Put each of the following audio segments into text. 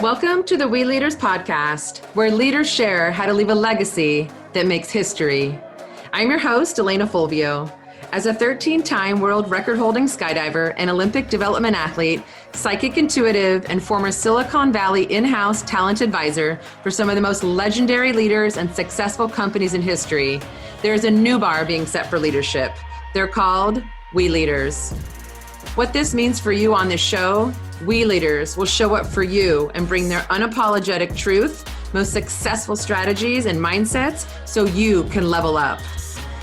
Welcome to the We Leaders podcast, where leaders share how to leave a legacy that makes history. I'm your host, Alana Fulvio. As a 13-time world record-holding skydiver and Olympic development athlete, psychic intuitive, and former Silicon Valley in-house talent advisor for some of the most legendary leaders and successful companies in history, there is a new bar being set for leadership. They're called We Leaders. What this means for you on this show, We Leaders will show up for you and bring their unapologetic truth, most successful strategies and mindsets so you can level up.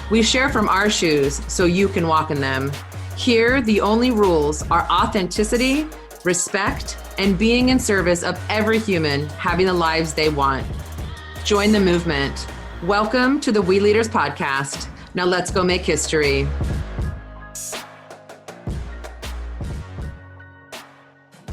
We share from our shoes so you can walk in them. Here, the only rules are authenticity, respect, and being in service of every human having the lives they want. Join the movement. Welcome to the We Leaders podcast. Now let's go make history.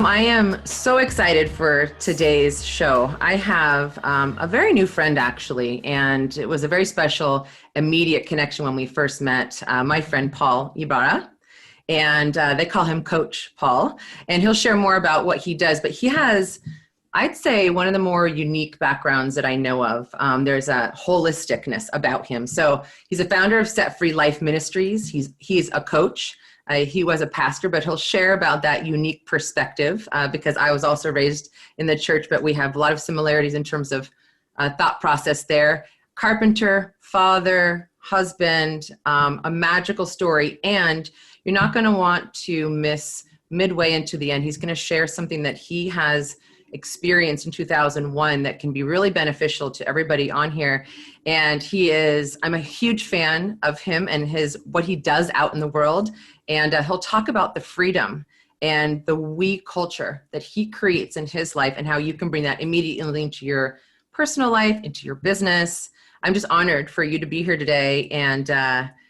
I am so excited for today's show. I have a very new friend, actually, and it was a very special, immediate connection when we first met. My friend, Paul Ybarra, and they call him Coach Paul, and he'll share more about what he does, but he has, I'd say, one of the more unique backgrounds that I know of. There's a holisticness about him. So he's a founder of Set Free Life Ministries. He's a coach. He was a pastor, but he'll share about that unique perspective because I was also raised in the church, but we have a lot of similarities in terms of thought process there. Carpenter, father, husband, a magical story, and you're not going to want to miss midway into the end. He's going to share something that he has experienced in 2001 that can be really beneficial to everybody on here. And I'm a huge fan of him and what he does out in the world. And he'll talk about the freedom and the we culture that he creates in his life and how you can bring that immediately into your personal life, into your business. I'm just honored for you to be here today and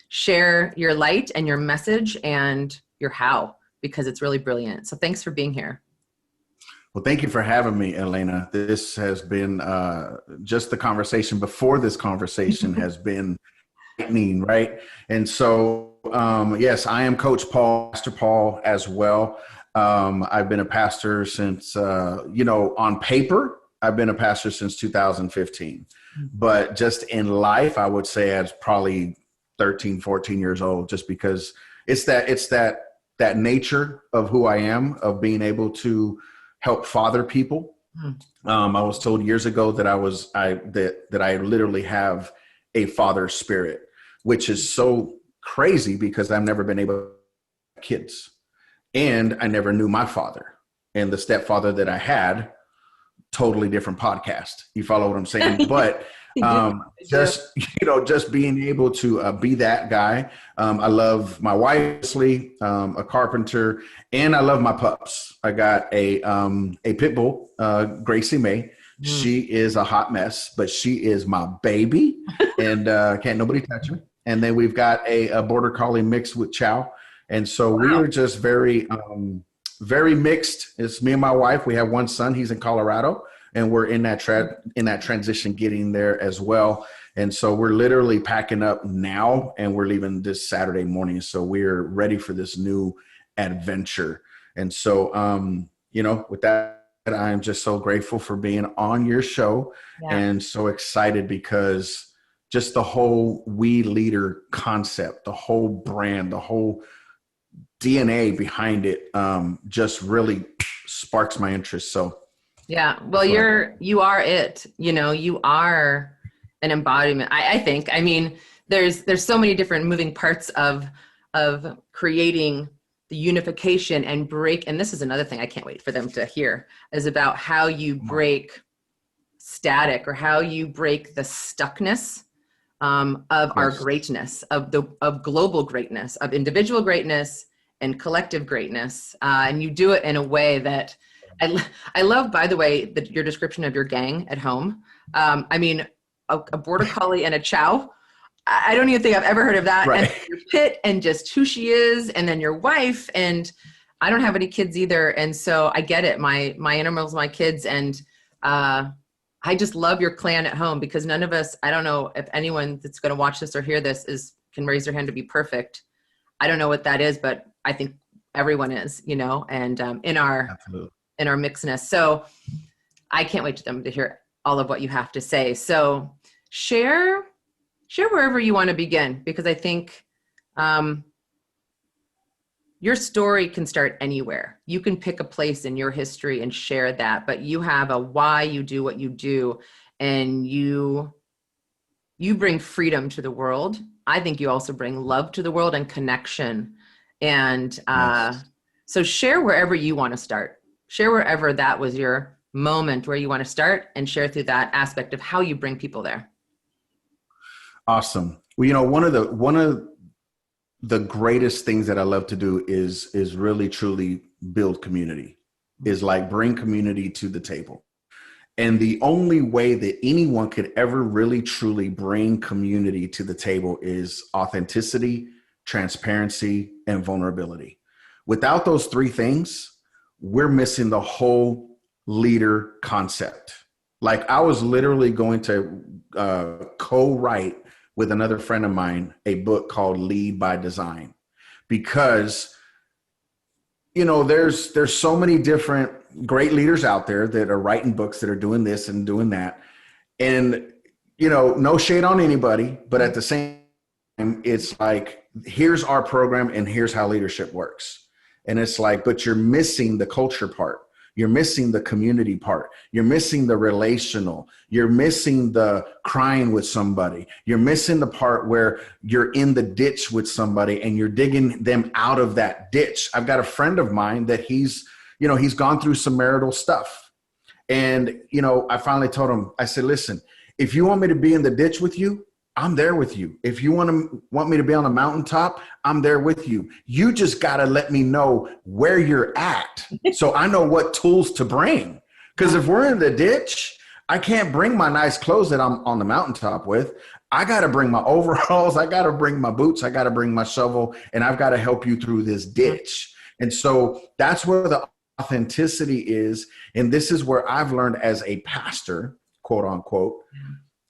share your light and your message and your how, because it's really brilliant. So thanks for being here. Well, thank you for having me, Elena. This has been just the conversation before this conversation has been lightning, right? And so, yes, I am Coach Paul, Pastor Paul as well. I've been a pastor since, on paper, I've been a pastor since 2015. But just in life, I would say I was probably 13, 14 years old, just because it's that nature of who I am, of being able to help father people. I was told years ago that I literally have a father spirit, which is so crazy because I've never been able to have kids, and I never knew my father, and the stepfather that I had, totally different podcast. You follow what I'm saying? But just being able to be that guy. I love my wife, a carpenter, and I love my pups. I got a pit bull, Gracie May. She is a hot mess, but she is my baby, and can't nobody touch her. And then we've got a border collie mixed with Chow, and so we are just very mixed. It's me and my wife. We have one son. He's in Colorado, and we're in that transition, getting there as well. And so we're literally packing up now, and we're leaving this Saturday morning. So we're ready for this new adventure. And so, with that, I'm just so grateful for being on your show and so excited because just the whole We Leader concept, the whole brand, the whole DNA behind it just really sparks my interest. So yeah, well, you are it. You are an embodiment. I think. I mean, there's so many different moving parts of creating the unification and break. And this is another thing I can't wait for them to hear, is about how you break static, or how you break the stuckness of our greatness, of global greatness, of individual greatness and collective greatness. And you do it in a way that I love, by the way, your description of your gang at home. I mean, a border collie and a Chow. I don't even think I've ever heard of that. Right. And your pit, and just who she is, and then your wife. And I don't have any kids either. And so I get it. My animals, my kids. And I just love your clan at home, because none of us, I don't know if anyone that's going to watch this or hear this can raise their hand to be perfect. I don't know what that is, but I think everyone is, and in our mixedness. So I can't wait for them to hear all of what you have to say. So share wherever you want to begin, because I think your story can start anywhere. You can pick a place in your history and share that, but you have a why you do what you do, and you bring freedom to the world. I think you also bring love to the world and connection. And Yes. so share wherever you want to start. Share wherever that was your moment where you want to start, and share through that aspect of how you bring people there. Awesome. Well, one of the greatest things that I love to do is really truly build community, is like bring community to the table. And the only way that anyone could ever really truly bring community to the table is authenticity, transparency, and vulnerability. Without those three things, we're missing the whole leader concept. Like, I was literally going to co-write with another friend of mine a book called Lead by Design, because there's so many different great leaders out there that are writing books, that are doing this and doing that. And, no shade on anybody, but at the same time, it's like, here's our program and here's how leadership works. And it's like, but you're missing the culture part. You're missing the community part. You're missing the relational. You're missing the crying with somebody. You're missing the part where you're in the ditch with somebody and you're digging them out of that ditch. I've got a friend of mine that he's gone through some marital stuff. And, I finally told him, I said, listen, if you want me to be in the ditch with you, I'm there with you. If you want me to be on the mountaintop, I'm there with you. You just got to let me know where you're at so I know what tools to bring. Because if we're in the ditch, I can't bring my nice clothes that I'm on the mountaintop with. I got to bring my overalls. I got to bring my boots. I got to bring my shovel, and I've got to help you through this ditch. And so that's where the authenticity is. And this is where I've learned as a pastor, quote unquote,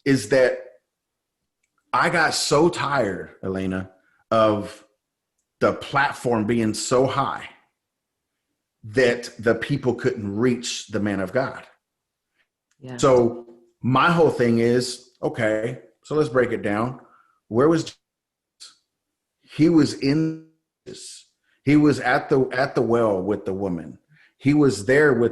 is that I got so tired, Alana, of the platform being so high that the people couldn't reach the man of God. Yeah. So my whole thing is, okay, so let's break it down. Where was Jesus? He was in this. He was at the well with the woman. He was there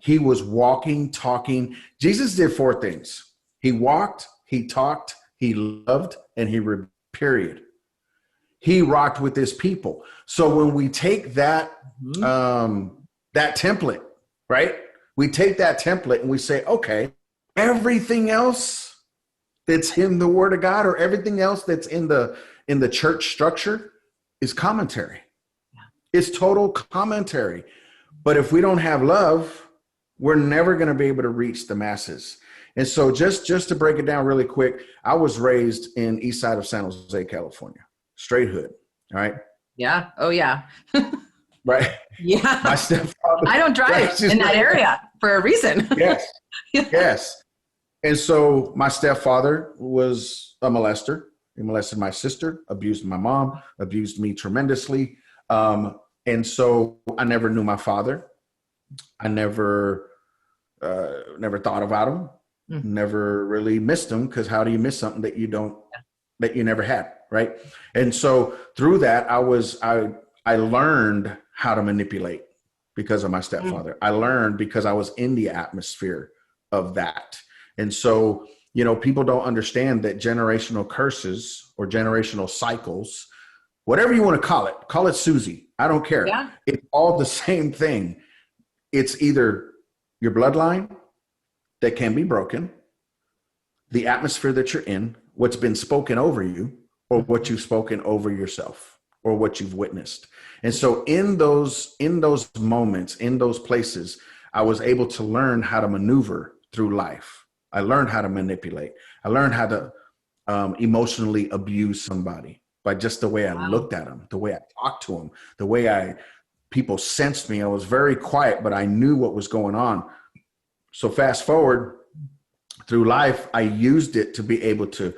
he was walking, talking. Jesus did four things. He walked, he talked, he loved, and period. He rocked with his people. So when we take that, that template, right? We take that template and we say, okay, everything else that's in the Word of God, or everything else that's in the church structure, is commentary. Yeah. It's total commentary. But if we don't have love, we're never going to be able to reach the masses. And so just to break it down really quick, I was raised in east side of San Jose, California, straight hood. All right. Yeah. Oh yeah. Right. Yeah. My stepfather. I don't drive in that area for a reason. Yes. Yes. And so my stepfather was a molester. He molested my sister, abused my mom, abused me tremendously. And so I never knew my father. I never thought about him. Never really missed him, because how do you miss something that you never had, right? And so through that, I learned how to manipulate because of my stepfather. I learned because I was in the atmosphere of that. And so, people don't understand that generational curses or generational cycles, whatever you want to call it Susie. I don't care. Yeah. It's all the same thing. It's either your bloodline that can be broken, the atmosphere that you're in, what's been spoken over you, or what you've spoken over yourself, or what you've witnessed. And so in those moments, in those places, I was able to learn how to maneuver through life. I learned how to manipulate. I learned how to emotionally abuse somebody by just the way I looked at them, the way I talked to them, the way people sensed me. I was very quiet, but I knew what was going on. So fast forward through life, I used it to be able to,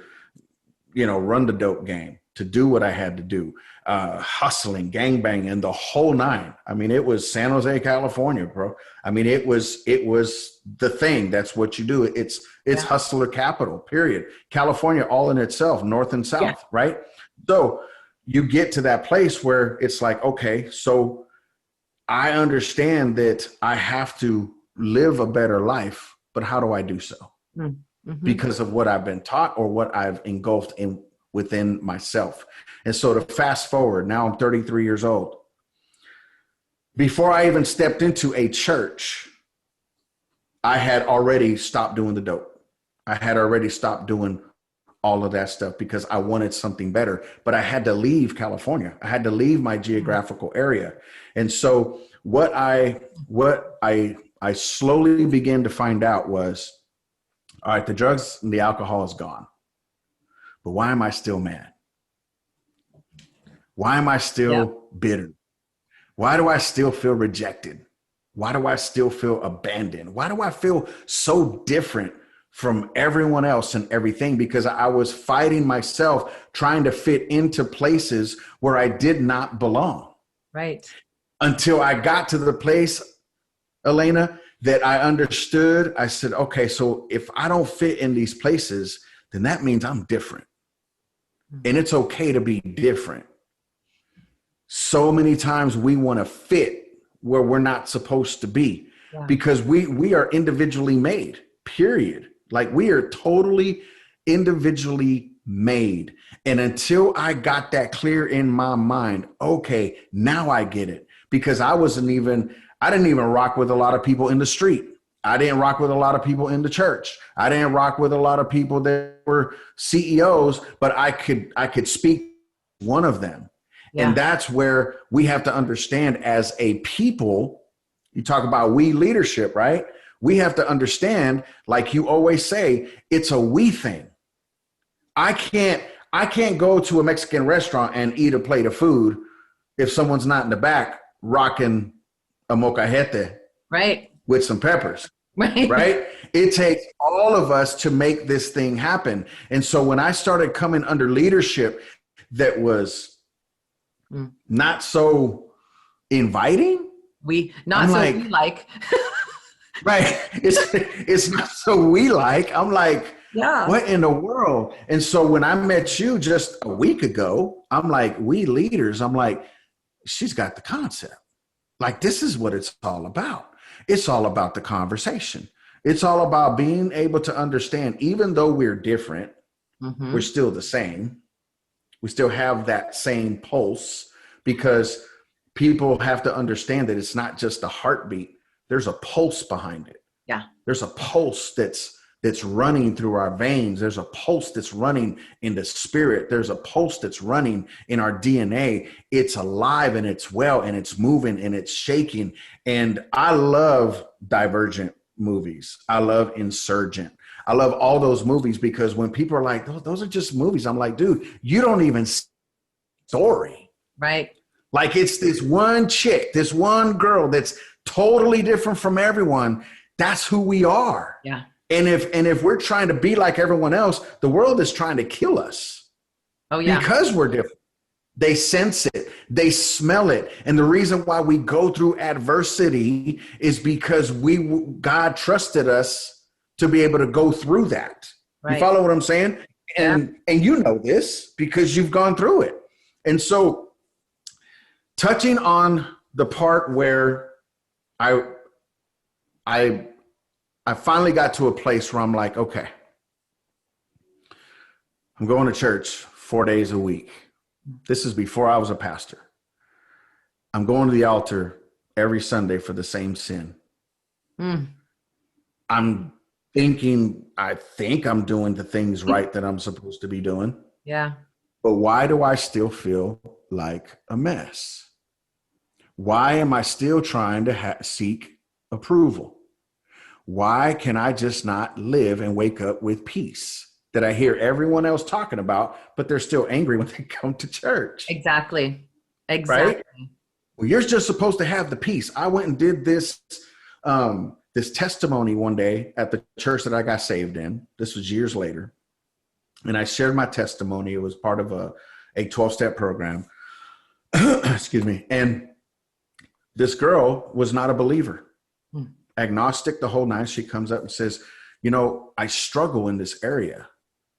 run the dope game. to do what I had to do, hustling, gangbanging, and the whole nine. I mean, it was San Jose, California, bro. I mean, it was the thing. That's what you do. It's hustler capital, period. California, all in itself, north and south, right? So you get to that place where it's like, okay, so I understand that I have to live a better life, but how do I do so? Mm-hmm. Because of what I've been taught or what I've engulfed within myself. And so to fast forward, now I'm 33 years old. Before I even stepped into a church, I had already stopped doing the dope. I had already stopped doing all of that stuff because I wanted something better, but I had to leave California. I had to leave my geographical area. And so what I slowly began to find out was, all right, the drugs and the alcohol is gone, but why am I still mad? Why am I still bitter? Why do I still feel rejected? Why do I still feel abandoned? Why do I feel so different from everyone else and everything? Because I was fighting myself, trying to fit into places where I did not belong. Right. Until I got to the place, Elena, that I understood. I said, okay, so if I don't fit in these places, then that means I'm different. Mm-hmm. And it's okay to be different. So many times we want to fit where we're not supposed to be because we are individually made, period. Like we are totally individually made. And until I got that clear in my mind, okay, now I get it. Because I didn't even rock with a lot of people in the street. I didn't rock with a lot of people in the church. I didn't rock with a lot of people that were CEOs, but I could speak one of them. Yeah. And that's where we have to understand as a people, you talk about we leadership, right? We have to understand, like you always say, it's a we thing. I can't go to a Mexican restaurant and eat a plate of food if someone's not in the back rocking a molcajete, right, with some peppers, right? It takes all of us to make this thing happen. And so when I started coming under leadership that was not so inviting, we like right, it's not so we like. I'm like, what in the world? And so when I met you just a week ago, I'm like, we leaders, I'm like, she's got the concept. Like, this is what it's all about. It's all about the conversation. It's all about being able to understand, even though we're different, we're still the same. We still have that same pulse, because people have to understand that it's not just a heartbeat. There's a pulse behind it. Yeah. There's a pulse that's running through our veins. There's a pulse that's running in the spirit. There's a pulse that's running in our DNA. It's alive and it's well and it's moving and it's shaking. And I love Divergent movies. I love Insurgent. I love all those movies, because when people are like, those are just movies, I'm like, dude, you don't even see the story. Right. Like, it's this one chick, this one girl that's totally different from everyone. That's who we are. Yeah. And if we're trying to be like everyone else, the world is trying to kill us. Oh, yeah. Because we're different. They sense it. They smell it. And the reason why we go through adversity is because God trusted us to be able to go through that. Right. You follow what I'm saying? And you know this because you've gone through it. And so, touching on the part where I finally got to a place where I'm like, okay, I'm going to church 4 days a week. This is before I was a pastor. I'm going to the altar every Sunday for the same sin. I'm thinking, I think I'm doing the things right that I'm supposed to be doing. Yeah. But why do I still feel like a mess? Why am I still trying to seek approval? Why can I just not live and wake up with peace that I hear everyone else talking about, but they're still angry when they come to church? Exactly. Right? Well, you're just supposed to have the peace. I went and did this testimony one day at the church that I got saved in. This was years later. And I shared my testimony. It was part of a 12-step program. Excuse me. And this girl was not a believer, agnostic the whole night. She comes up and says, I struggle in this area.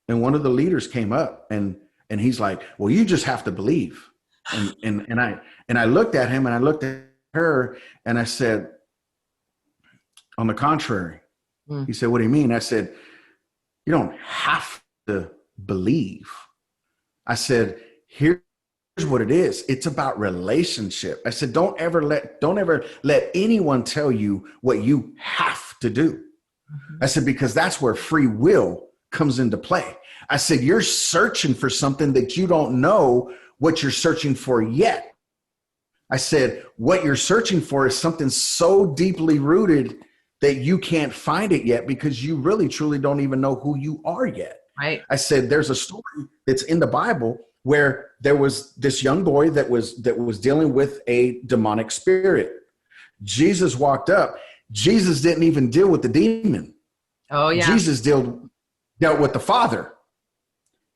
And one of the leaders came up and he's like, well, you just have to believe. And I looked at him and I looked at her and I said, on the contrary. He said, what do you mean? I said, you don't have to believe. I said, here's what it is. It's about relationship. I said, don't ever let anyone tell you what you have to do. I said, because that's where free will comes into play. I said, you're searching for something that you don't know what you're searching for yet. I said, what you're searching for is something so deeply rooted that you can't find it yet because you really truly don't even know who you are yet. Right. I said, there's a story that's in the Bible where there was this young boy that was dealing with a demonic spirit. Jesus walked up. Jesus didn't even deal with the demon. Oh, yeah. Jesus dealt with the Father.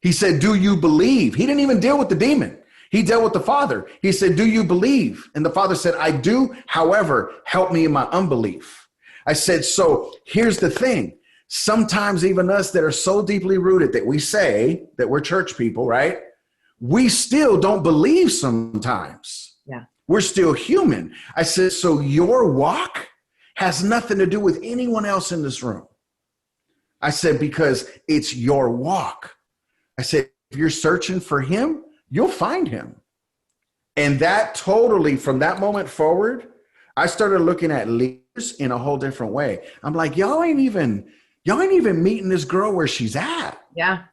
He said, do you believe? He didn't even deal with the demon. He dealt with the Father. He said, do you believe? And the Father said, I do. However, help me in my unbelief. I said, so here's the thing. Sometimes even us that are so deeply rooted that we say that we're church people, right? We still don't believe sometimes. Yeah. We're still human. I said, so your walk has nothing to do with anyone else in this room. I said, because it's your walk. I said, if you're searching for him, you'll find him. And that totally, from that moment forward, I started looking at leaders in a whole different way. I'm like, y'all ain't even meeting this girl where she's at. Yeah.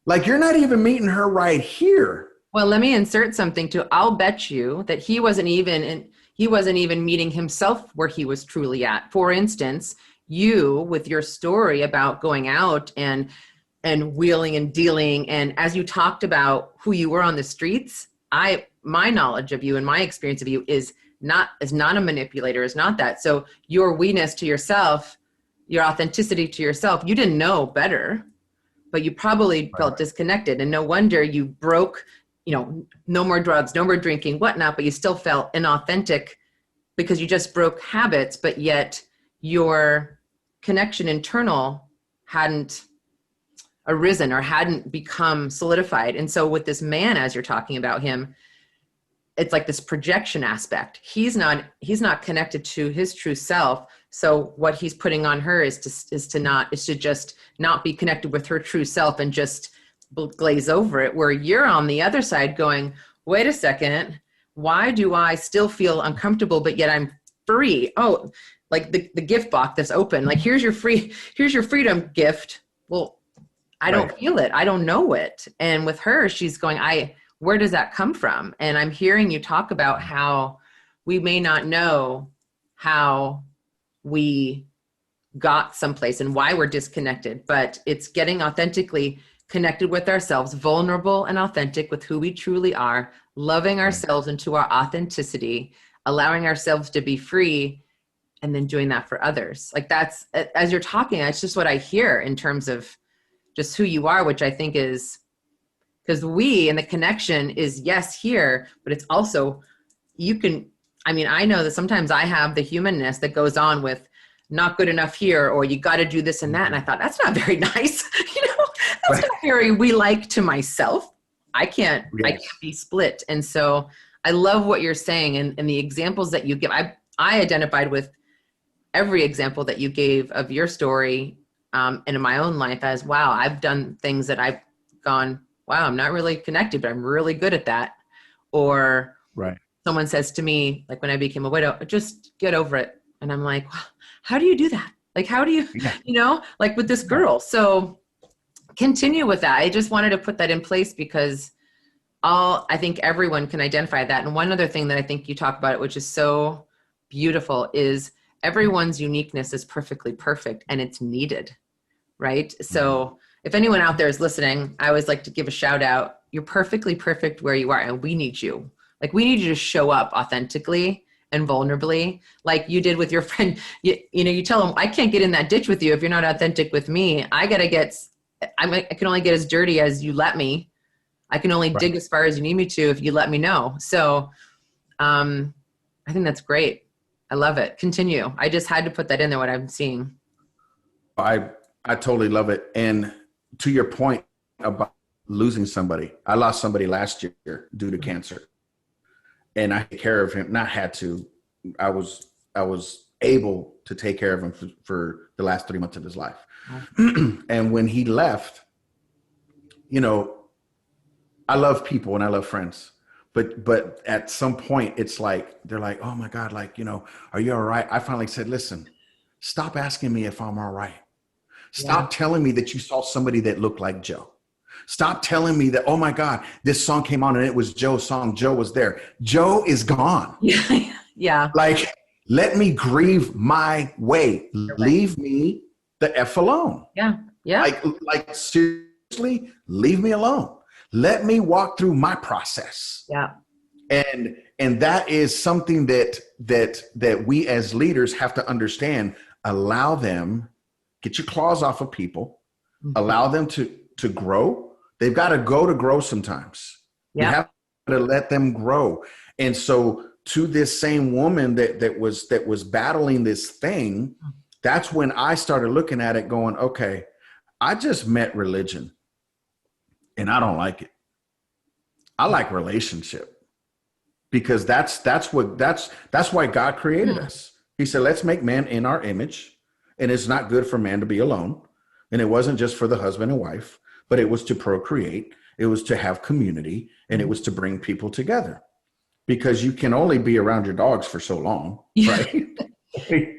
Like, you're not even meeting her right here. Well, let me insert something too. I'll bet you that he wasn't even meeting himself where he was truly at. For instance, you with your story about going out and wheeling and dealing, and as you talked about who you were on the streets, my knowledge of you and my experience of you is not a manipulator, is not that. So your we-ness to yourself, your authenticity to yourself, you didn't know better, but you probably felt disconnected. And no wonder you broke, no more drugs, no more drinking, whatnot, but you still felt inauthentic because you just broke habits, but yet your connection internal hadn't arisen or hadn't become solidified. And so with this man, as you're talking about him, it's like this projection aspect. He's not connected to his true self. So what he's putting on her is to just not be connected with her true self and just glaze over it, where you're on the other side going, wait a second, why do I still feel uncomfortable, but yet I'm free? Oh, like the gift box that's open, like here's your freedom gift. Well, I don't feel it. I don't know it. And with her, she's going, where does that come from? And I'm hearing you talk about how we may not know how we got someplace and why we're disconnected, but it's getting authentically connected with ourselves, vulnerable and authentic with who we truly are, loving ourselves into our authenticity, allowing ourselves to be free, and then doing that for others. Like that's, as you're talking, that's just what I hear in terms of just who you are, which I think is, because and the connection is yes here, but it's also, I know that sometimes I have the humanness that goes on with not good enough here, or you got to do this and that. And I thought, that's not very nice. That's not very we like to myself. I can't be split. And so I love what you're saying. And the examples that you give, I identified with every example that you gave of your story and in my own life as, wow, I've done things that I've gone, wow, I'm not really connected, but I'm really good at that. Or someone says to me, like when I became a widow, just get over it. And I'm like, well, how do you do that? Like, how do you, like with this girl? So continue with that. I just wanted to put that in place because I think everyone can identify that. And one other thing that I think you talk about, which is so beautiful, is everyone's uniqueness is perfectly perfect and it's needed, right? So if anyone out there is listening, I always like to give a shout out. You're perfectly perfect where you are, and we need you. Like, we need you to show up authentically and vulnerably, like you did with your friend. You tell them, I can't get in that ditch with you if you're not authentic with me. I can only get as dirty as you let me. I can only dig as far as you need me to if you let me know. So I think that's great. I love it. Continue. I just had to put that in there, what I'm seeing. I totally love it. And to your point about losing somebody, I lost somebody last year due to cancer, and I took care of him. Not had to. I was able to take care of him for the last 3 months of his life. And when he left, you know, I love people and I love friends, but at some point it's like, they're like, oh my God, like, you know, are you all right? I finally said, listen, stop asking me if I'm all right. Stop telling me that you saw somebody that looked like Joe. Stop telling me that, oh my God, this song came on and it was Joe's song. Joe was there. Joe is gone. Yeah. Like, let me grieve my way. Leave me the F alone. Yeah. Like seriously, leave me alone. Let me walk through my process. Yeah. And that is something that we as leaders have to understand. Allow them, get your claws off of people, allow them to grow. They've got to go to grow sometimes. You have to let them grow. And so to this same woman that was battling this thing, that's when I started looking at it going, okay, I just met religion and I don't like it. I like relationship, because that's why God created us. He said, let's make man in our image. And it's not good for man to be alone. And it wasn't just for the husband and wife, but it was to procreate. It was to have community, and it was to bring people together, because you can only be around your dogs for so long. Right.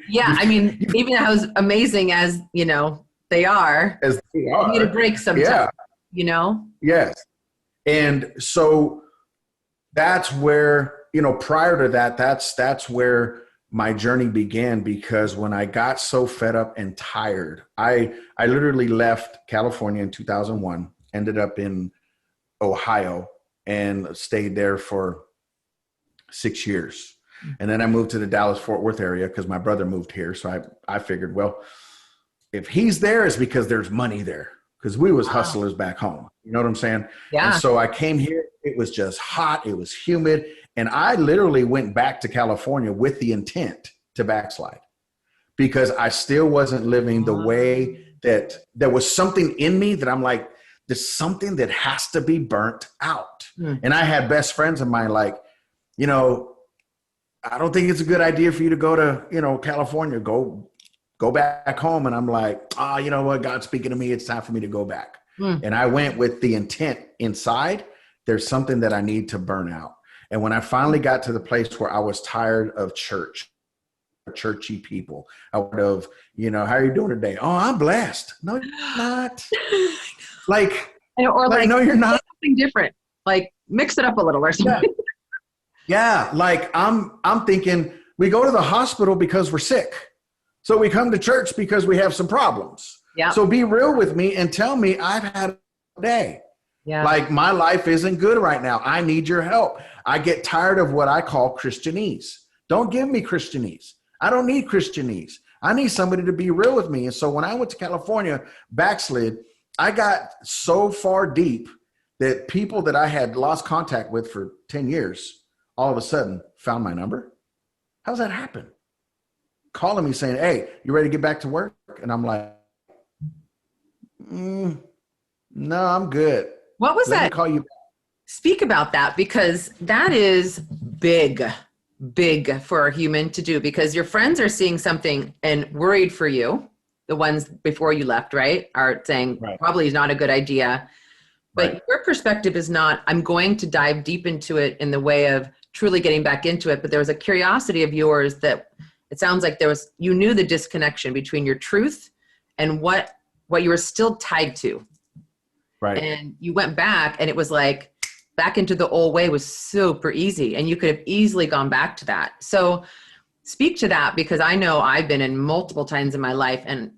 Yeah. I mean, even as amazing as, you know, they are, you need a break sometimes, you know? Yes. And so that's where, you know, prior to that, that's where my journey began, because when I got so fed up and tired, I literally left California in 2001, ended up in Ohio and stayed there for 6 years. And then I moved to the Dallas-Fort Worth area because my brother moved here. So I figured, well, if he's there, it's because there's money there, because we was hustlers back home. You know what I'm saying? Yeah. And so I came here. It was just hot. It was humid. And I literally went back to California with the intent to backslide, because I still wasn't living the way that there was something in me that I'm like, there's something that has to be burnt out. And I had best friends of mine like, you know, I don't think it's a good idea for you to go to, you know, California, go back home. And I'm like, you know what? God's speaking to me. It's time for me to go back. And I went with the intent inside. There's something that I need to burn out. And when I finally got to the place where I was tired of churchy people, I would have, you know, how are you doing today? Oh, I'm blessed. No, you're not. Like, or like, no, you're not. Something different. Like, mix it up a little or something. Yeah. Like I'm thinking we go to the hospital because we're sick. So we come to church because we have some problems. Yeah. So be real with me and tell me I've had a day. Yeah. Like my life isn't good right now. I need your help. I get tired of what I call Christianese. Don't give me Christianese. I don't need Christianese. I need somebody to be real with me. And so when I went to California, backslid, I got so far deep that people that I had lost contact with for 10 years, all of a sudden found my number. How's that happen? Calling me saying, hey, you ready to get back to work? And I'm like, no, I'm good. What was that? Let me call you back. Speak about that, because that is big for a human to do, because your friends are seeing something and worried for you. The ones before you left, right, are saying probably is not a good idea. But your perspective is not, I'm going to dive deep into it in the way of truly getting back into it. But there was a curiosity of yours that it sounds like you knew the disconnection between your truth and what you were still tied to. Right. And you went back, and it was like back into the old way was super easy, and you could have easily gone back to that. So speak to that, because I know I've been in multiple times in my life, and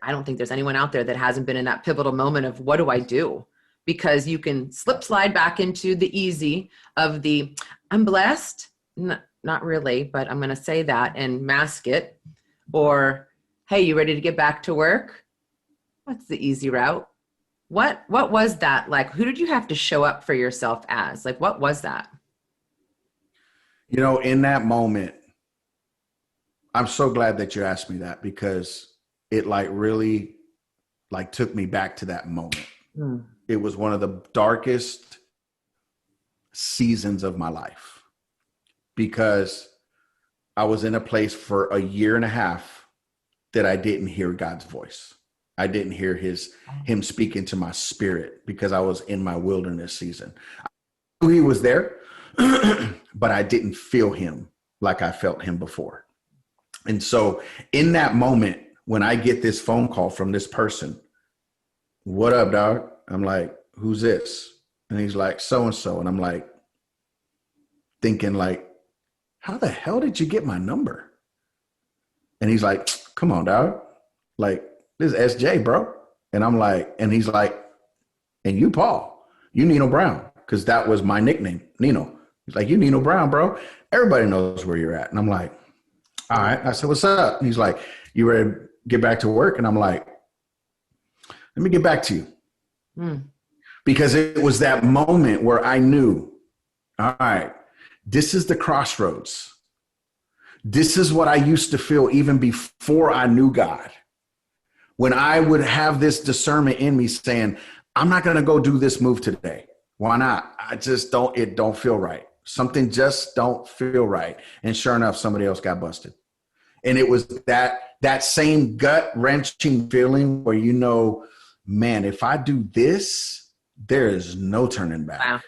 I don't think there's anyone out there that hasn't been in that pivotal moment of what do I do? Because you can slide back into the easy of the I'm blessed, not really, but I'm going to say that and mask it. Or, hey, you ready to get back to work? That's the easy route. What was that like? Who did you have to show up for yourself as? Like, what was that? You know, in that moment, I'm so glad that you asked me that because it like really like took me back to that moment. Mm. It was one of the darkest seasons of my life because I was in a place for a year and a half that I didn't hear God's voice. I didn't hear him speak into my spirit because I was in my wilderness season. I knew he was there, but I didn't feel him like I felt him before. And so in that moment, when I get this phone call from this person, what up, dog? I'm like, who's this? And he's like, so-and-so. And I'm like, thinking like, how the hell did you get my number? And he's like, come on, dog. Like, this is SJ, bro. And I'm like, and he's like, and you, Paul, you Nino Brown. Cause that was my nickname, Nino. He's like, you Nino Brown, bro. Everybody knows where you're at. And I'm like, all right. I said, what's up? And he's like, you ready to get back to work? And I'm like, let me get back to you. Because it was that moment where I knew, all right, this is the crossroads. This is what I used to feel even before I knew God. When I would have this discernment in me saying, I'm not going to go do this move today. Why not? It don't feel right. Something just don't feel right. And sure enough, somebody else got busted. And it was that same gut wrenching feeling where, you know, man, if I do this, there is no turning back. Wow.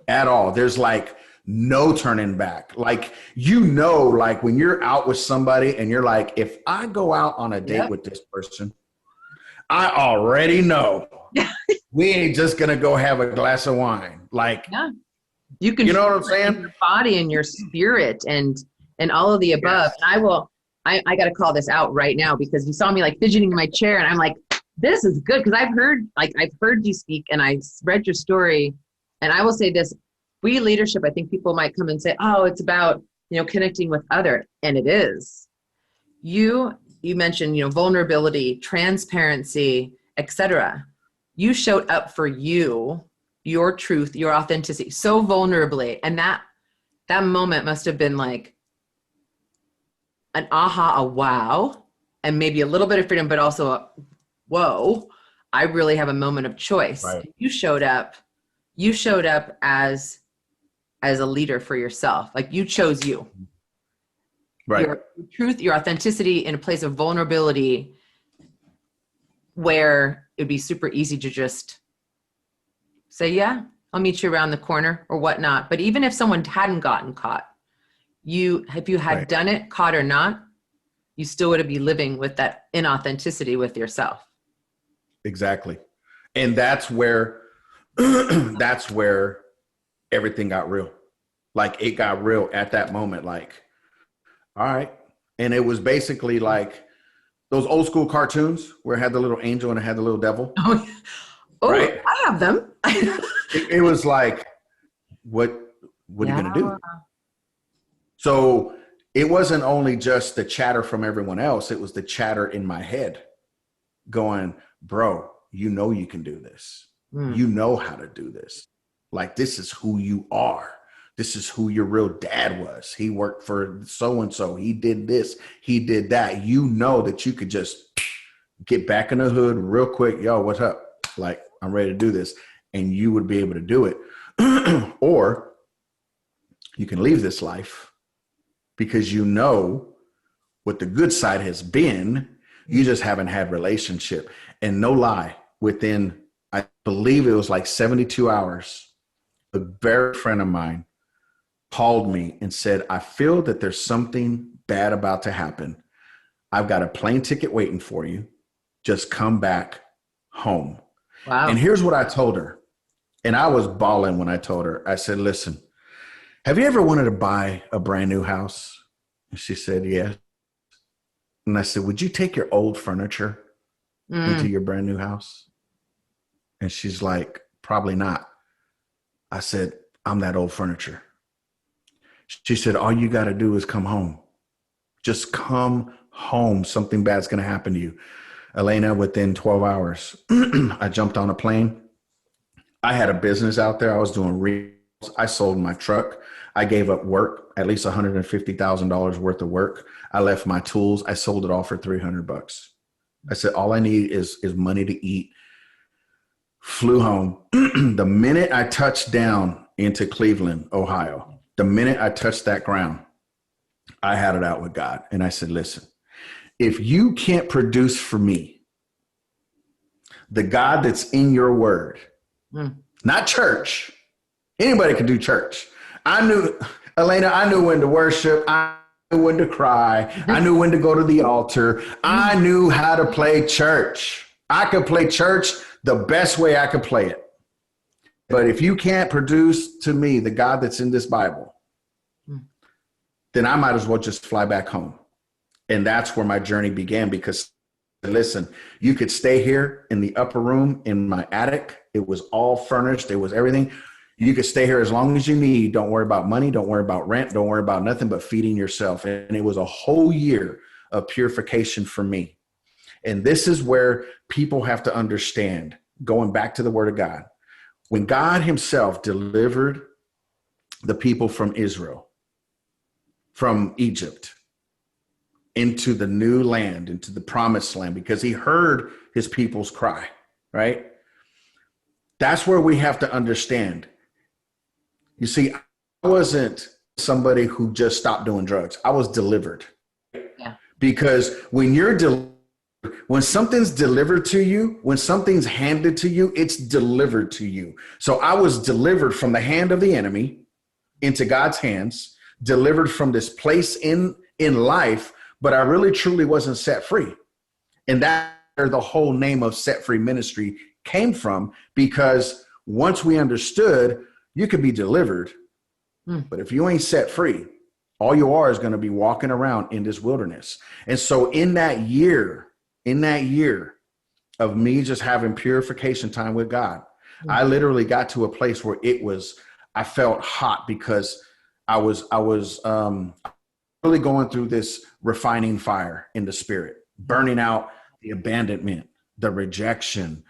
At all. There's like no turning back. Like, you know, like when you're out with somebody and you're like, if I go out on a date with this person, I already know we ain't just going to go have a glass of wine. Like, You can, you know what I'm saying? Your body and your spirit and all of the above. Yes. And I got to call this out right now because you saw me like fidgeting in my chair and I'm like, this is good. Cause I've heard you speak and I read your story, and I will say this, we leadership, I think people might come and say, oh, it's about, you know, connecting with other, and it is. You mentioned, you know, vulnerability, transparency, etc. You showed up for you, your truth, your authenticity so vulnerably. And that moment must have been like an aha, a wow, and maybe a little bit of freedom, but also a whoa, I really have a moment of choice. Right. You showed up as a leader for yourself. Like, you chose you. Right. Your truth, your authenticity in a place of vulnerability where it'd be super easy to just say, yeah, I'll meet you around the corner or whatnot. But even if someone hadn't gotten caught, if you had done it, caught or not, you still would be living with that inauthenticity with yourself. Exactly. And that's where everything got real. Like, it got real at that moment. Like, all right. And it was basically like those old school cartoons where it had the little angel and it had the little devil. Oh, right? I have them. it was like, what are you going to do? So it wasn't only just the chatter from everyone else. It was the chatter in my head going, bro, you know, you can do this. You know how to do this. Like, this is who you are. This is who your real dad was. He worked for so-and-so. He did this. He did that. You know that you could just get back in the hood real quick. Yo, what's up? Like, I'm ready to do this. And you would be able to do it. Or you can leave this life because you know what the good side has been. You just haven't had relationship. And no lie, within, I believe it was like 72 hours, a very friend of mine called me and said, I feel that there's something bad about to happen. I've got a plane ticket waiting for you. Just come back home. Wow. And here's what I told her. And I was bawling when I told her. I said, listen, have you ever wanted to buy a brand new house? And she said, yes. And I said, would you take your old furniture into your brand new house? And she's like, probably not. I said, I'm that old furniture. She said, all you got to do is come home. Just come home. Something bad's going to happen to you. Elena, within 12 hours, I jumped on a plane. I had a business out there. I was doing reels. I sold my truck. I gave up work, at least $150,000 worth of work. I left my tools. I sold it all for $300. I said, all I need is money to eat. Flew home. The minute I touched down into Cleveland, Ohio, the minute I touched that ground, I had it out with God. And I said, listen, if you can't produce for me the God that's in your word, not church, anybody can do church. I knew, Elena, I knew when to worship. I knew when to cry. I knew when to go to the altar. I knew how to play church. I could play church the best way I could play it. But if you can't produce to me the God that's in this Bible, then I might as well just fly back home. And that's where my journey began, because listen, you could stay here in the upper room in my attic. It was all furnished. It was everything. You could stay here as long as you need. Don't worry about money. Don't worry about rent. Don't worry about nothing but feeding yourself. And it was a whole year of purification for me. And this is where people have to understand, going back to the word of God, when God himself delivered the people from Israel, from Egypt, into the new land, into the promised land, because he heard his people's cry, right? That's where we have to understand. You see, I wasn't somebody who just stopped doing drugs. I was delivered. Yeah. Because when something's delivered to you, when something's handed to you, it's delivered to you. So I was delivered from the hand of the enemy into God's hands, delivered from this place in life, but I really truly wasn't set free. And that's where the whole name of Set Free Ministry came from, because once we understood you could be delivered, but if you ain't set free, all you are is going to be walking around in this wilderness. And so in that year of me just having purification time with God, I literally got to a place where I felt hot, because I was really going through this refining fire in the spirit, burning out the abandonment, the rejection,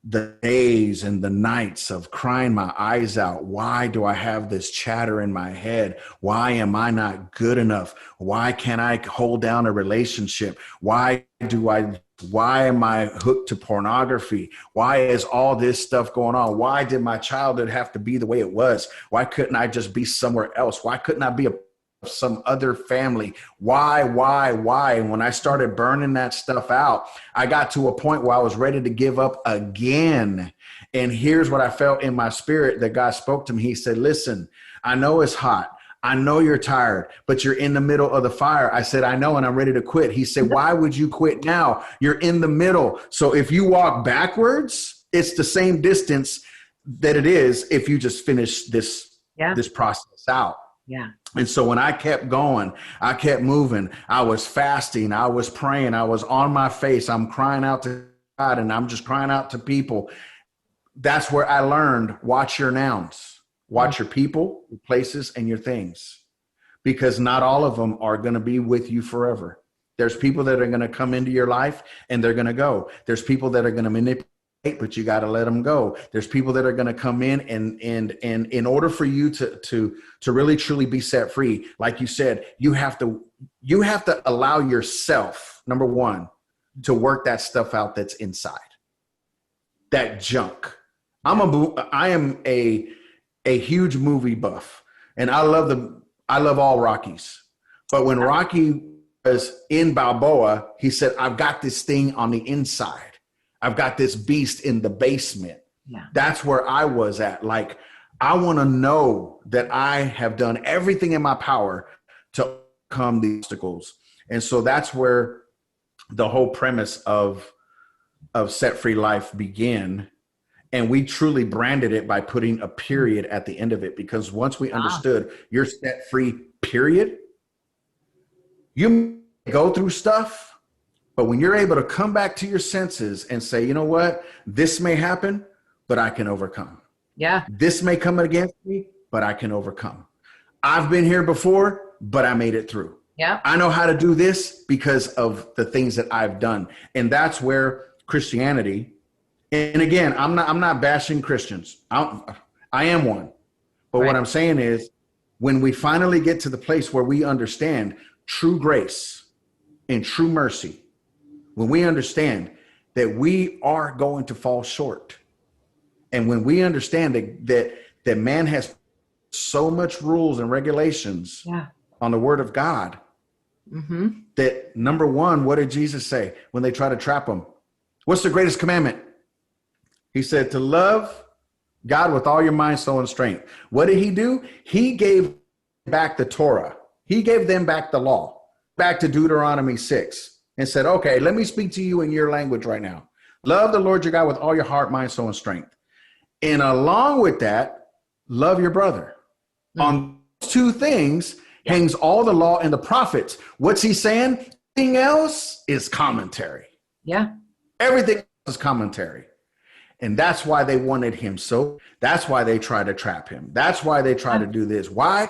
the days and the nights of crying my eyes out. Why do I have this chatter in my head? Why am I not good enough? Why can't I hold down a relationship? Why am I hooked to pornography? Why is all this stuff going on? Why did my childhood have to be the way it was? Why couldn't I just be somewhere else? Why couldn't I be some other family? Why? And when I started burning that stuff out, I got to a point where I was ready to give up again. And here's what I felt in my spirit that God spoke to me. He said, listen, I know it's hot. I know you're tired, but you're in the middle of the fire. I said, I know, and I'm ready to quit. He said, why would you quit now? You're in the middle. So if you walk backwards, it's the same distance that it is if you just finish this process out. Yeah. And so when I kept going, I kept moving, I was fasting, I was praying, I was on my face, I'm crying out to God, and I'm just crying out to people. That's where I learned, watch your nouns, watch your people, your places, and your things, because not all of them are going to be with you forever. There's people that are going to come into your life and they're going to go. There's people that are going to manipulate, but you got to let them go. There's people that are going to come in and in order for you to really truly be set free, like you said, you have to allow yourself, number one, to work that stuff out that's inside, that junk. I am a huge movie buff, and I love all Rockies. But when Rocky was in Balboa, he said, I've got this thing on the inside. I've got this beast in the basement. Yeah. That's where I was at. Like, I want to know that I have done everything in my power to overcome the obstacles. And so that's where the whole premise of Set Free Life began. And we truly branded it by putting a period at the end of it, because once we understood you're set free, period, you go through stuff. But when you're able to come back to your senses and say, you know what, this may happen, but I can overcome. Yeah. This may come against me, but I can overcome. I've been here before, but I made it through. Yeah. I know how to do this because of the things that I've done. And that's where Christianity, and again, I'm not bashing Christians. I am one. But Right. what I'm saying is when we finally get to the place where we understand true grace and true mercy, when we understand that we are going to fall short, and when we understand that man has so much rules and regulations Yeah. on the word of God, that number one, what did Jesus say when they try to trap him? What's the greatest commandment? He said to love God with all your mind, soul, and strength. What did he do? He gave back the Torah. He gave them back the law, back to Deuteronomy 6, and said, okay, let me speak to you in your language right now. Love the Lord your God with all your heart, mind, soul, and strength. And along with that, love your brother. On two things hangs all the law and the prophets. What's he saying? Everything else is commentary. Yeah. Everything else is commentary. And that's why they wanted him. So that's why they tried to trap him. That's why they tried to do this. Why?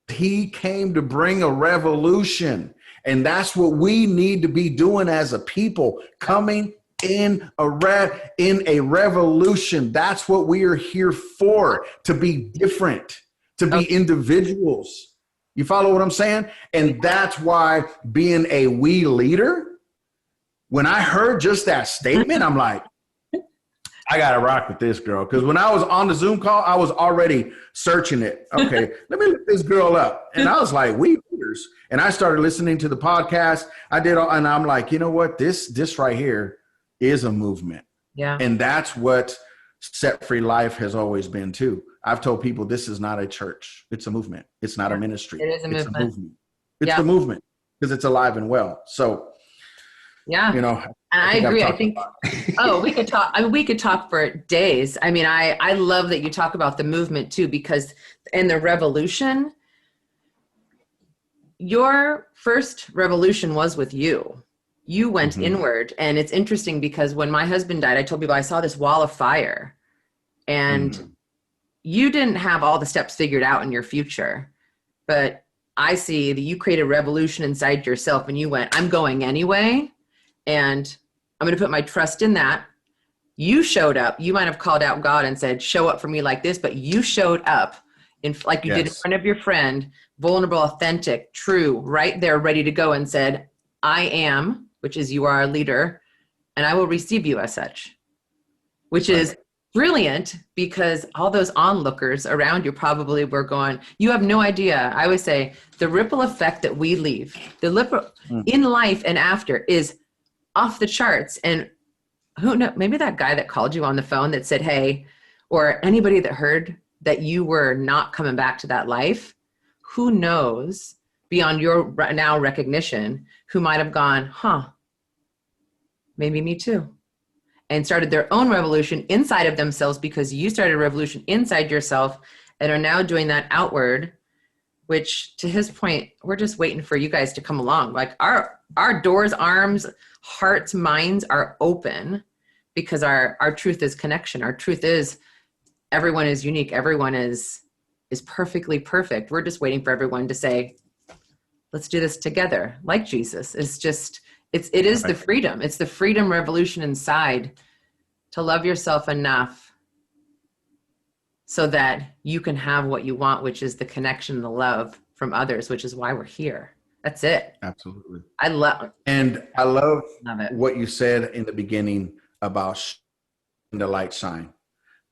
He came to bring a revolution. And that's what we need to be doing as a people, coming in a revolution. That's what we are here for, to be different, to be individuals. You follow what I'm saying? And that's why being a we leader, when I heard just that statement, I'm like, I got to rock with this girl. Because when I was on the Zoom call, I was already searching it. Okay, let me look this girl up. And I was like, we leaders. And I started listening to the podcast. And I'm like, you know what? This right here is a movement. Yeah. And that's what Set Free Life has always been too. I've told people this is not a church. It's a movement. It's not a ministry. It is a movement. It's a movement. It's a movement because it's alive and well. So, yeah, you know, and I agree. I think, we could talk. I mean, we could talk for days. I mean, I love that you talk about the movement too, because in the revolution, your first revolution was with you. You went inward. And it's interesting because when my husband died, I told people I saw this wall of fire, and you didn't have all the steps figured out in your future, but I see that you created a revolution inside yourself, and you went, I'm going anyway. And I'm going to put my trust in that. You showed up. You might have called out God and said, show up for me like this, but you showed up like you did in front of your friend, vulnerable, authentic, true, right there, ready to go, and said, I am, which is you are a leader, and I will receive you as such, which is brilliant, because all those onlookers around you probably were going, you have no idea. I always say the ripple effect that we leave, in life and after, is off the charts. And who knows, maybe that guy that called you on the phone that said, hey, or anybody that heard that you were not coming back to that life, who knows, beyond your now recognition, who might have gone, maybe me too, and started their own revolution inside of themselves because you started a revolution inside yourself, and are now doing that outward, which, to his point, we're just waiting for you guys to come along. Like our doors, arms, hearts, minds are open, because our truth is connection. Our truth is everyone is unique. Everyone is perfectly perfect. We're just waiting for everyone to say, let's do this together. Like Jesus. It is the freedom. It's the freedom revolution inside, to love yourself enough so that you can have what you want, which is the connection, the love from others, which is why we're here. That's it. Absolutely. I love it. What you said in the beginning about the light shine,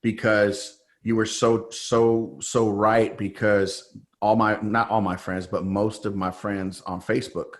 because you were so right, because not all my friends, but most of my friends on Facebook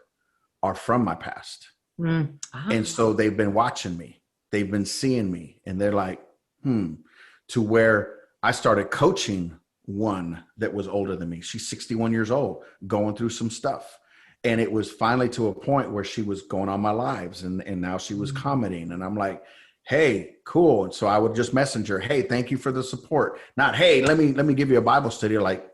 are from my past. And so they've been watching me, they've been seeing me, and they're like, to where I started coaching one that was older than me. She's 61 years old, going through some stuff. And it was finally to a point where she was going on my lives, and now she was commenting, and I'm like, hey, cool. And so I would just message her, hey, thank you for the support. Not, hey, let me give you a Bible study. Like,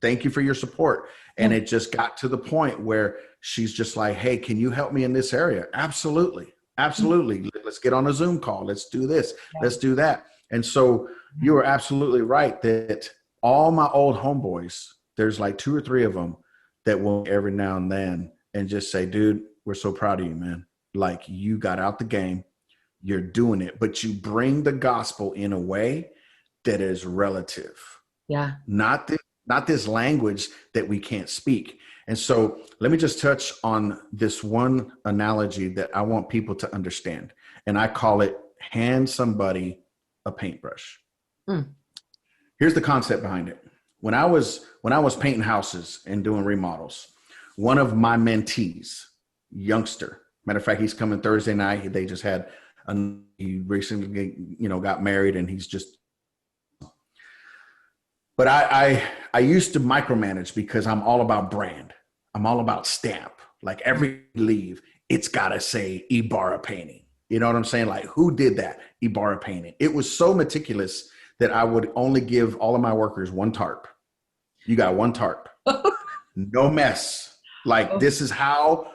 thank you for your support. And it just got to the point where she's just like, hey, can you help me in this area? Absolutely. Absolutely. Let's get on a Zoom call. Let's do this. Let's do that. And so you are absolutely right that all my old homeboys, there's like 2 or 3 of them that will every now and then and just say, dude, we're so proud of you, man. Like, you got out the game, you're doing it, but you bring the gospel in a way that is relative. Yeah. Not this language that we can't speak. And so let me just touch on this one analogy that I want people to understand. And I call it hand somebody a paintbrush. Here's the concept behind it. When I was painting houses and doing remodels, one of my mentees, youngster, matter of fact, he's coming Thursday night. They just had he recently, got married, and he's just. But I used to micromanage because I'm all about brand. I'm all about stamp. Like, every leave, it's got to say Ybarra painting. You know what I'm saying? Like, who did that? Ybarra painting. It was so meticulous that I would only give all of my workers one tarp. You got one tarp. No mess. Like, this is how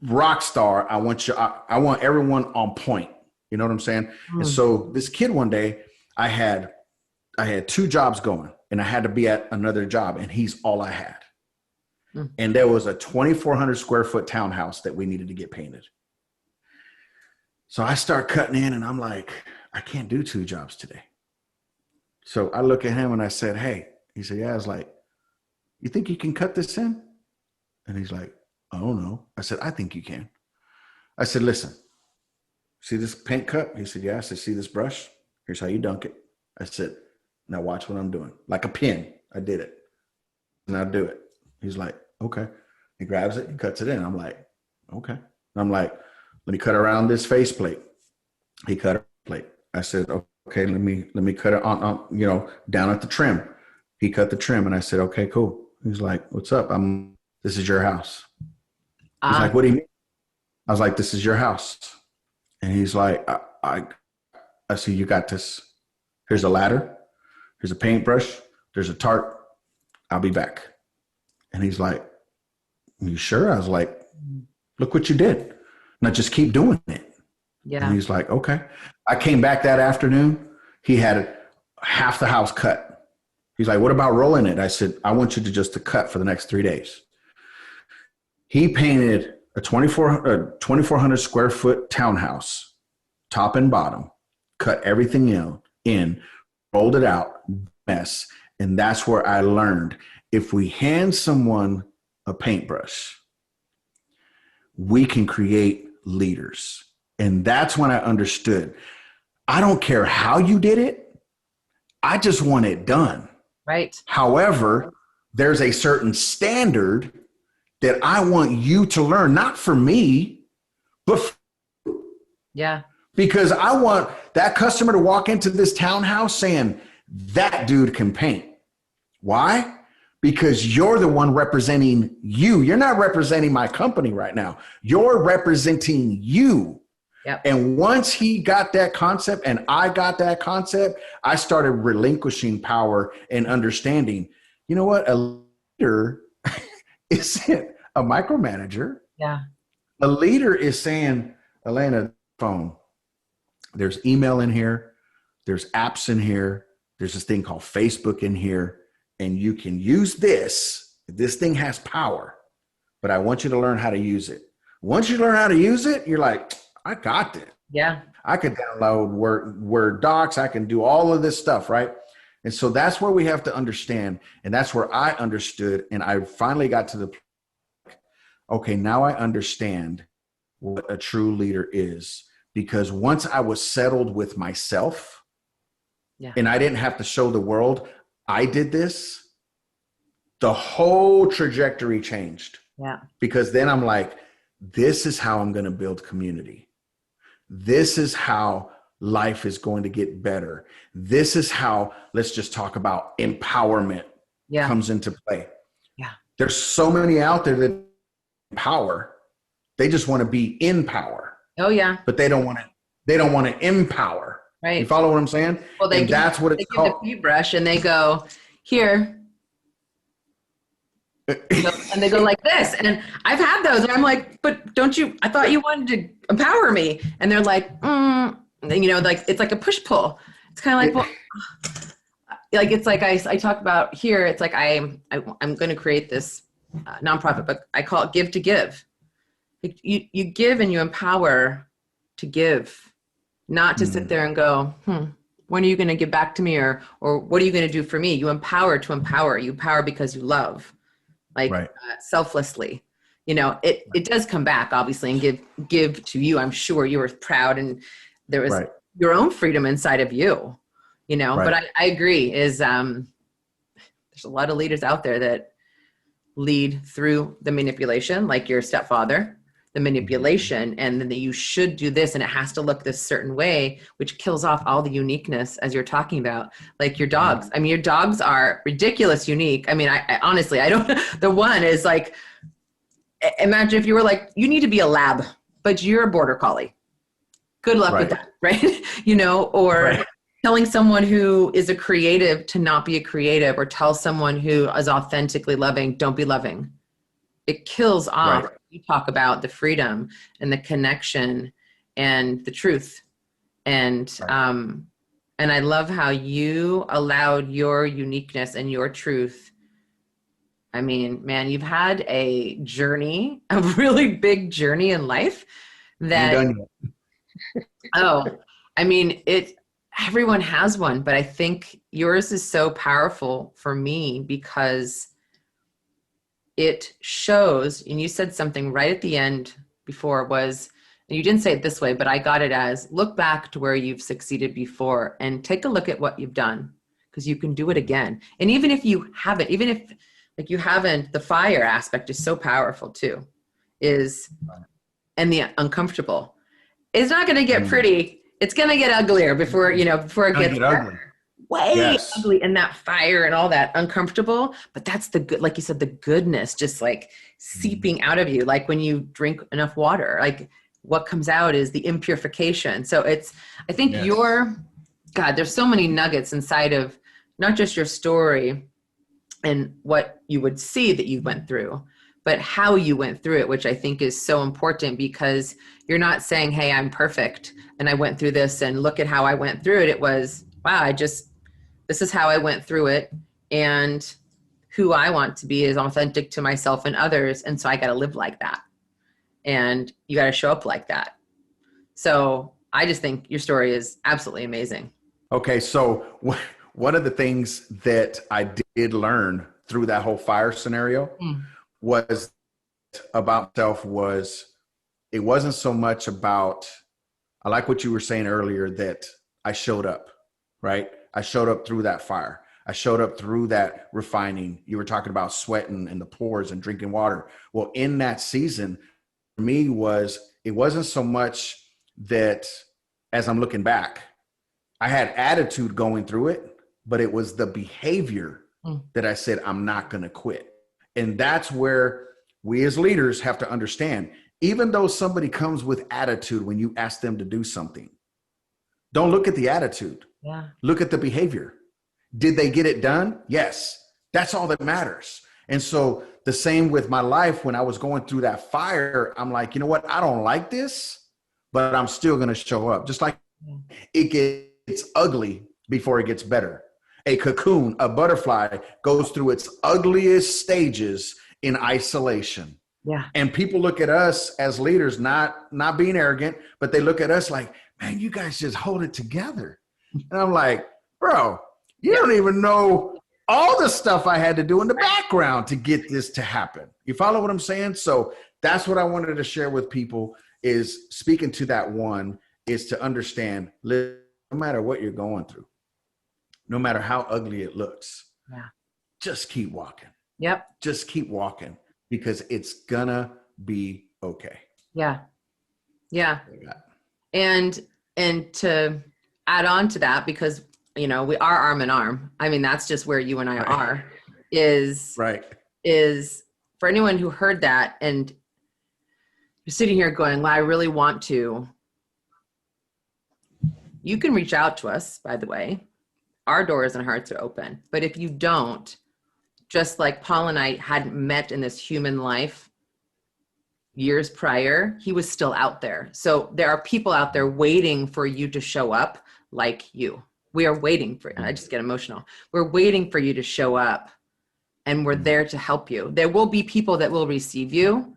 rock star I want you. I want everyone on point. You know what I'm saying? And so this kid, one day, I had 2 jobs going, and I had to be at another job, and he's all I had. And there was a 2,400 square foot townhouse that we needed to get painted. So I start cutting in, and I'm like, I can't do 2 jobs today. So I look at him and I said, hey, he said, yeah. I was like, you think you can cut this in? And he's like, I don't know. I said, I think you can. I said, listen, see this paint cup? He said, yeah. I said, see this brush? Here's how you dunk it. I said, now watch what I'm doing. Like a pin. I did it. And I do it. He's like, okay. He grabs it and cuts it in. I'm like, okay. And I'm like, let me cut around this faceplate. He cut a plate. I said, okay, let me cut it on, down at the trim. He cut the trim, and I said, okay, cool. He's like, what's up? This is your house. He's like, what do you mean? I was like, this is your house. And he's like, I see you got this. Here's a ladder. Here's a paintbrush. There's a tarp. I'll be back. And he's like, you sure? I was like, look what you did. Now just keep doing it. Yeah. And he's like, okay. I came back that afternoon. He had half the house cut. He's like, what about rolling it? I said, I want you to cut for the next 3 days. He painted a 2,400 square foot townhouse, top and bottom, cut everything in, rolled it out, mess. And that's where I learned, if we hand someone a paintbrush, we can create leaders. And that's when I understood, I don't care how you did it. I just want it done. Right. However, there's a certain standard that I want you to learn, not for me, but yeah, because I want that customer to walk into this townhouse saying, that dude can paint. Why? Because you're the one representing you. You're not representing my company right now. You're representing you. Yep. And once he got that concept and I got that concept, I started relinquishing power and understanding, you know what? A leader isn't a micromanager. Yeah. A leader is saying, Alana, phone, there's email in here. There's apps in here. There's this thing called Facebook in here. And you can use this. This thing has power, but I want you to learn how to use it. Once you learn how to use it, you're like, I got this. Yeah. I could download Word docs. I can do all of this stuff, right? And so that's where we have to understand. And that's where I understood. And I finally got to the, okay, now I understand what a true leader is. Because once I was settled with myself, and I didn't have to show the world I did this, the whole trajectory changed. Yeah. Because then I'm like, this is how I'm going to build community. This is how life is going to get better. This is how, let's just talk about empowerment comes into play. Yeah. There's so many out there that empower. They just want to be in power. Oh yeah. But they don't want to empower. Right. You follow what I'm saying? Well, that's what it's called. They give the paintbrush and they go, here. And they go like this. And I've had those. And I'm like, but I thought you wanted to empower me. And they're like, And, like, it's like a push pull. It's kind of like, well, like, it's like I talk about here. It's like, I'm going to create this nonprofit, but I call it give to give. You give and you empower to give, not to sit there and go, when are you going to give back to me? Or what are you going to do for me? You empower to empower. You empower because you love, like selflessly. You know, it does come back obviously and give to you. I'm sure you were proud and there was your own freedom inside of you, you know, but I agree is, there's a lot of leaders out there that lead through the manipulation, like your stepfather, the manipulation, and then that you should do this and it has to look this certain way, which kills off all the uniqueness as you're talking about, like your dogs. I mean, your dogs are ridiculous unique. I mean, I honestly, I don't, the one is like, imagine if you were like, you need to be a lab, but you're a border collie. Good luck with that, right? You know, or telling someone who is a creative to not be a creative, or tell someone who is authentically loving, don't be loving. It kills off. You talk about the freedom and the connection and the truth. And I love how you allowed your uniqueness and your truth. I mean, man, you've had a journey, a really big journey in life that, I mean, everyone has one, but I think yours is so powerful for me because it shows, and you said something right at the end before was, and you didn't say it this way, but I got it as, look back to where you've succeeded before and take a look at what you've done, because you can do it again. And even if you haven't, even if like you haven't, the fire aspect is so powerful too, and the uncomfortable. It's not going to get pretty. It's going to get uglier before it gets ugly. Way ugly, and that fire and all that uncomfortable, but that's the good, like you said, the goodness just like seeping out of you, like when you drink enough water, like what comes out is the impurification. So I think there's so many nuggets inside of not just your story and what you would see that you went through, but how you went through it, which I think is so important, because you're not saying, hey, I'm perfect and I went through this and look at how I went through it. It was, wow, this is how I went through it, and who I want to be is authentic to myself and others. And so I got to live like that, and you got to show up like that. So I just think your story is absolutely amazing. Okay. So one of the things that I did learn through that whole fire scenario was about myself it wasn't so much about, I like what you were saying earlier, that I showed up, right? I showed up through that fire. I showed up through that refining. You were talking about sweating and the pores and drinking water. Well, in that season, for me it wasn't so much that, as I'm looking back, I had attitude going through it, but it was the behavior that I said, I'm not going to quit. And that's where we as leaders have to understand, even though somebody comes with attitude, when you ask them to do something, don't look at the attitude. Look at the behavior. Did they get it done? Yes. That's all that matters. And so the same with my life, when I was going through that fire, I'm like, you know what? I don't like this, but I'm still going to show up. Just like it gets ugly before it gets better. A cocoon, a butterfly, goes through its ugliest stages in isolation. And people look at us as leaders, not being arrogant, but they look at us like, man, you guys just hold it together. And I'm like, bro, you don't even know all the stuff I had to do in the background to get this to happen. You follow what I'm saying? So that's what I wanted to share with people, is speaking to that one, is to understand, no matter what you're going through, no matter how ugly it looks, just keep walking. Just keep walking, because it's gonna be okay. And to add on to that, because we are arm in arm. I mean, that's just where you and I are, is for anyone who heard that and you're sitting here going, well, I really want to, you can reach out to us, by the way. Our doors and hearts are open. But if you don't, just like Paul and I hadn't met in this human life years prior, he was still out there. So there are people out there waiting for you to show up like you. We are waiting for, and I just get emotional. We're waiting for you to show up and we're there to help you. There will be people that will receive you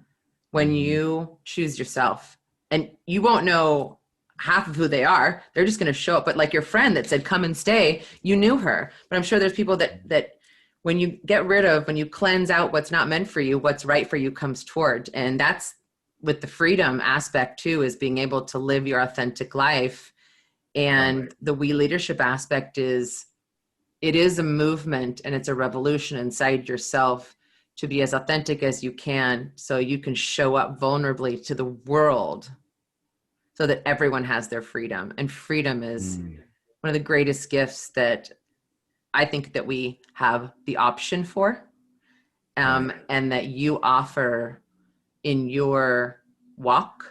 when you choose yourself, and you won't know half of who they are. They're just going to show up. But like your friend that said, come and stay, you knew her. But I'm sure there's people that when you get rid of, when you cleanse out what's not meant for you, what's right for you comes toward. And that's with the freedom aspect too, is being able to live your authentic life. And the we leadership aspect is, it is a movement and it's a revolution inside yourself to be as authentic as you can, so you can show up vulnerably to the world so that everyone has their freedom. And freedom is one of the greatest gifts that I think that we have the option for, and that you offer in your walk,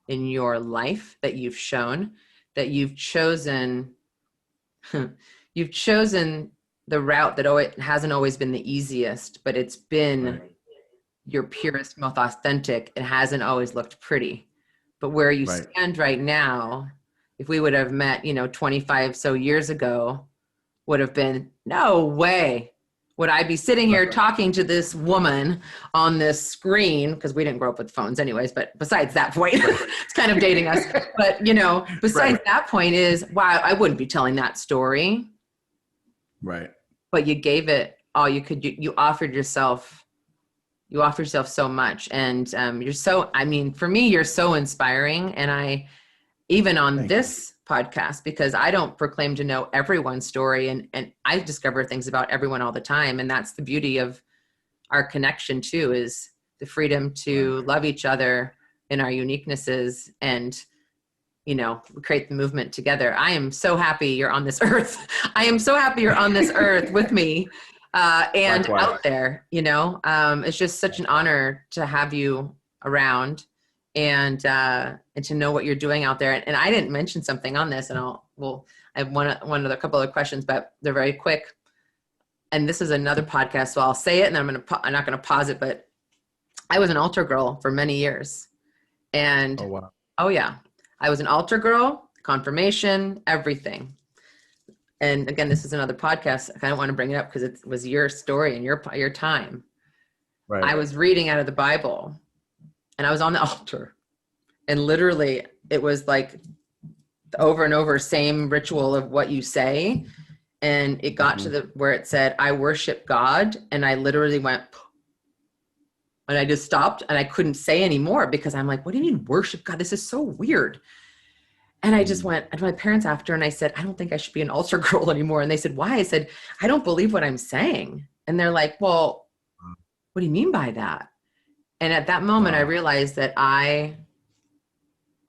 in your life, that you've shown, that you've chosen, you've chosen the route that hasn't always been the easiest, but it's been your purest, most authentic. It hasn't always looked pretty. But where you stand right now, if we would have met, 25 so years ago, would have been, no way would I be sitting here talking to this woman on this screen, because we didn't grow up with phones anyways, but besides that point, it's kind of dating us. But, besides that point is, wow, I wouldn't be telling that story. Right. But you gave it all you could. You offered yourself. You offer yourself so much. And for me, you're so inspiring. And even on this podcast, because I don't proclaim to know everyone's story, and I discover things about everyone all the time. And that's the beauty of our connection too, is the freedom to love each other in our uniquenesses, and, we create the movement together. I am so happy you're on this earth. I am so happy you're on this earth with me. And likewise. Out there, it's just such an honor to have you around, and to know what you're doing out there. And I didn't mention something on this, and I have one other couple of questions, but they're very quick. And this is another podcast, so I'll say it, and I'm not going to pause it, but I was an altar girl for many years. And oh yeah, I was an altar girl, confirmation, everything. And again, this is another podcast. I kind of want to bring it up because it was your story and your time. Right. I was reading out of the Bible, and I was on the altar, and literally it was like the over and over same ritual of what you say. And it got to where it said, I worship God. And I literally went, and I just stopped, and I couldn't say anymore, because I'm like, what do you mean worship God? This is so weird. And I just went to my parents after, and I said, I don't think I should be an altar girl anymore. And they said, why? I said, I don't believe what I'm saying. And they're like, well, what do you mean by that? And at that moment, I realized that I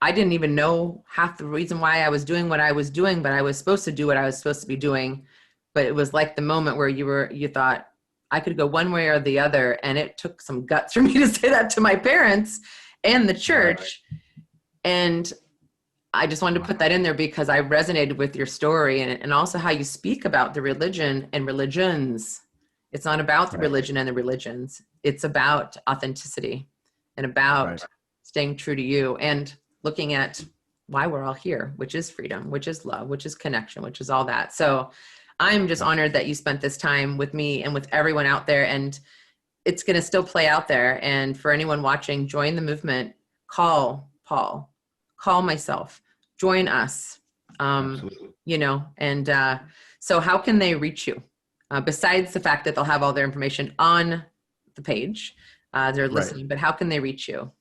didn't even know half the reason why I was doing what I was doing, but I was supposed to do what I was supposed to be doing. But it was like the moment where you thought I could go one way or the other. And it took some guts for me to say that to my parents and the church. And I just wanted to put that in there because I resonated with your story, and also how you speak about the religion and religions. It's not about the religion and the religions. It's about authenticity and about staying true to you, and looking at why we're all here, which is freedom, which is love, which is connection, which is all that. So I'm just honored that you spent this time with me and with everyone out there, and it's going to still play out there. And for anyone watching, join the movement, call Paul, call myself, join us, so how can they reach you? Besides the fact that they'll have all their information on the page, they're listening, but how can they reach you?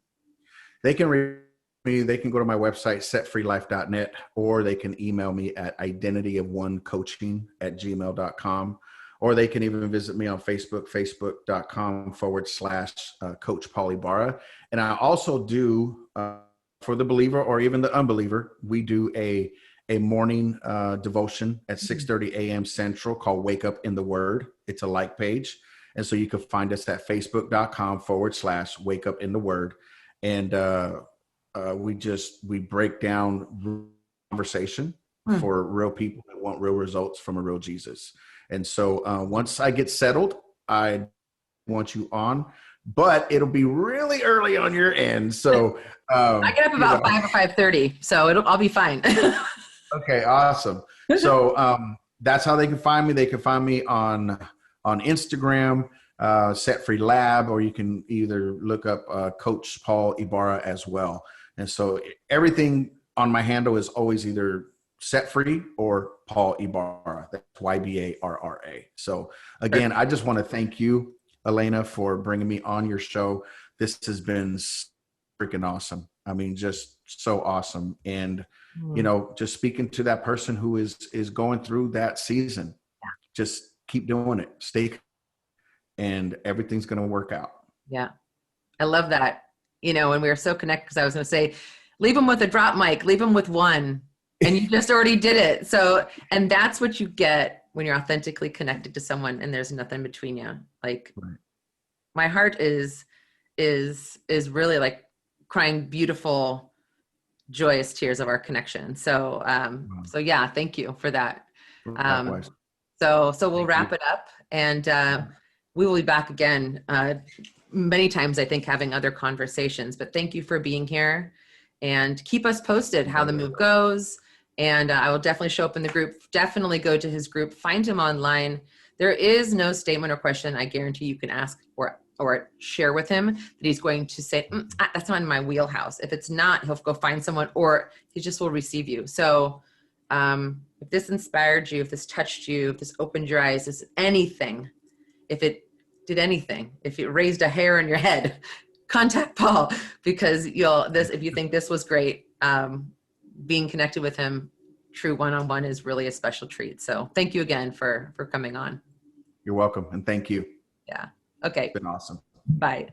They can reach me. They can go to my website, setfreelife.net, or they can email me at identityofonecoaching@gmail.com, or they can even visit me on Facebook, facebook.com/Coach Paul Ybarra. And I also do, for the believer or even the unbeliever, we do a morning devotion at 6:30 a.m. Central called Wake Up in the Word. It's a like page. And so you can find us at facebook.com/Wake Up in the Word. And we break down conversation for real people that want real results from a real Jesus. And so once I get settled, I want you on, but it'll be really early on your end. So I get up about 5 or 5:30, so I'll be fine. Okay, awesome. So that's how they can find me. They can find me on Instagram. Set Free Lab, or you can either look up Coach Paul Ybarra as well. And so everything on my handle is always either Set Free or Paul Ybarra. That's Ybarra. So again, I just want to thank you, Alana, for bringing me on your show. This has been freaking awesome. I mean, just so awesome. And, you know, just speaking to that person who is going through that season, just keep doing it. Stay, and everything's going to work out. Yeah. I love that. You know, and we were so connected, because I was going to say, leave them with a drop mic, leave them with one, and you just already did it. So, and that's what you get when you're authentically connected to someone and there's nothing between you. Like, Right. My heart is really like crying beautiful, joyous tears of our connection. So, so yeah, thank you for that. Likewise. So we'll wrap it up, and we will be back again many times, I think, having other conversations. But thank you for being here, and keep us posted how the move goes. And I will definitely show up in the group. Definitely go to his group. Find him online. There is no statement or question I guarantee you can ask or share with him that he's going to say, that's not in my wheelhouse. If it's not, he'll go find someone, or he just will receive you. So if this inspired you, if this touched you, if this opened your eyes, this anything, if it did anything, if it raised a hair in your head, contact Paul, because if you think this was great, being connected with him, true one-on-one, is really a special treat. So thank you again for coming on. You're welcome. And thank you. Yeah. Okay. It's been awesome. Bye.